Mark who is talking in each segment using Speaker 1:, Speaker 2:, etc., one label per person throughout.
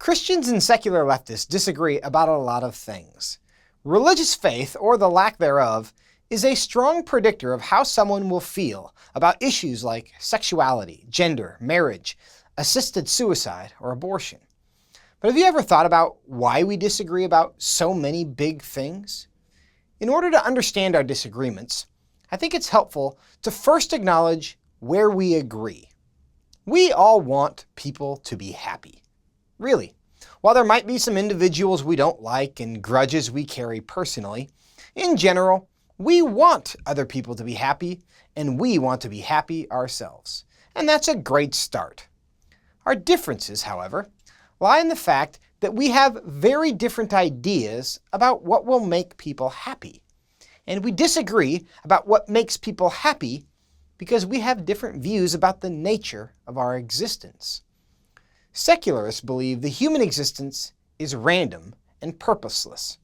Speaker 1: Christians and secular leftists disagree about a lot of things. Religious faith, or the lack thereof, is a strong predictor of how someone will feel about issues like sexuality, gender, marriage, assisted suicide, or abortion. But have you ever thought about why we disagree about so many big things? In order to understand our disagreements, I think it's helpful to first acknowledge where we agree. We all want people to be happy. Really. While there might be some individuals we don't like and grudges we carry personally, in general, we want other people to be happy, and we want to be happy ourselves. And that's a great start. Our differences, however, lie in the fact that we have very different ideas about what will make people happy. And we disagree about what makes people happy because we have different views about the nature of our existence. Secularists believe the human existence is random and purposeless.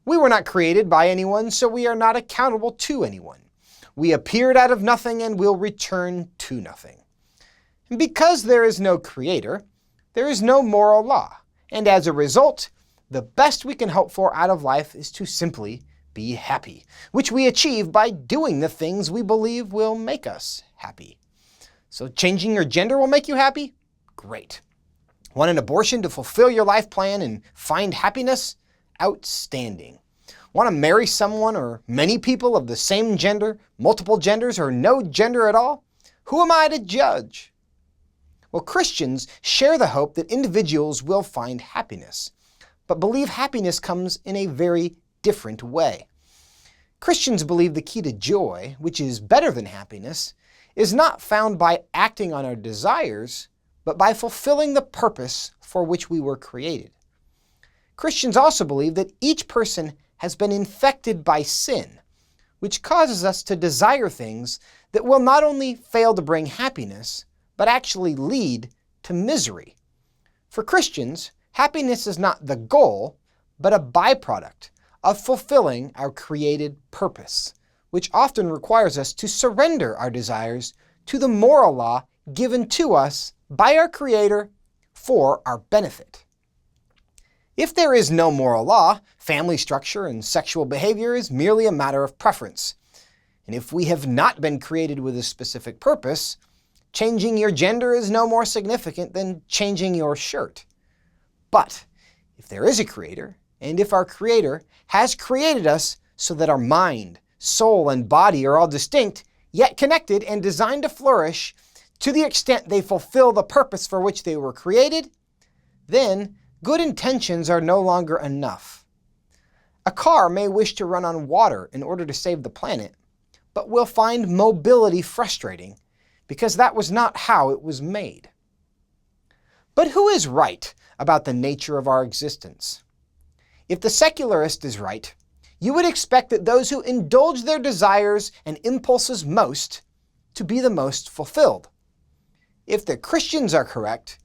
Speaker 1: We were not created by anyone, so we are not accountable to anyone. We appeared out of nothing and will return to nothing. And because there is no creator, there is no moral law, and as a result, the best we can hope for out of life is to simply be happy, which we achieve by doing the things we believe will make us happy. So changing your gender will make you happy? Great. Want an abortion to fulfill your life plan and find happiness? Outstanding. Want to marry someone or many people of the same gender, multiple genders, or no gender at all? Who am I to judge? Well, Christians share the hope that individuals will find happiness, but believe happiness comes in a very different way. Christians believe the key to joy, which is better than happiness, is not found by acting on our desires, but by fulfilling the purpose for which we were created. Christians also believe that each person has been infected by sin, which causes us to desire things that will not only fail to bring happiness, but actually lead to misery. For Christians, happiness is not the goal, but a byproduct of fulfilling our created purpose, which often requires us to surrender our desires to the moral law given to us by our Creator for our benefit. If there is no moral law, family structure and sexual behavior is merely a matter of preference. And if we have not been created with a specific purpose, changing your gender is no more significant than changing your shirt. But if there is a Creator, and if our Creator has created us so that our mind, soul, and body are all distinct, yet connected and designed to flourish to the extent they fulfill the purpose for which they were created, then good intentions are no longer enough. A car may wish to run on water in order to save the planet, but will find mobility frustrating because that was not how it was made. But who is right about the nature of our existence? If the secularist is right, you would expect that those who indulge their desires and impulses most to be the most fulfilled. If the Christians are correct,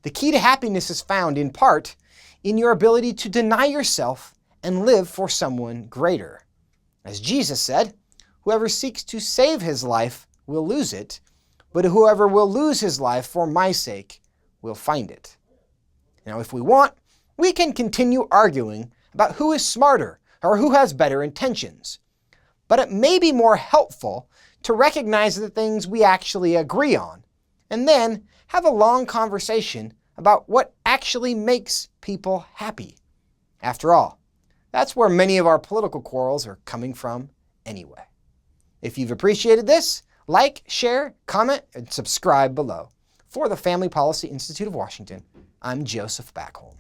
Speaker 1: the key to happiness is found in part in your ability to deny yourself and live for someone greater. As Jesus said, whoever seeks to save his life will lose it, but whoever will lose his life for my sake will find it. Now, if we want, we can continue arguing about who is smarter or who has better intentions. But it may be more helpful to recognize the things we actually agree on, and then have a long conversation about what actually makes people happy. After all, that's where many of our political quarrels are coming from anyway. If you've appreciated this, like, share, comment, and subscribe below. For the Family Policy Institute of Washington, I'm Joseph Backholm.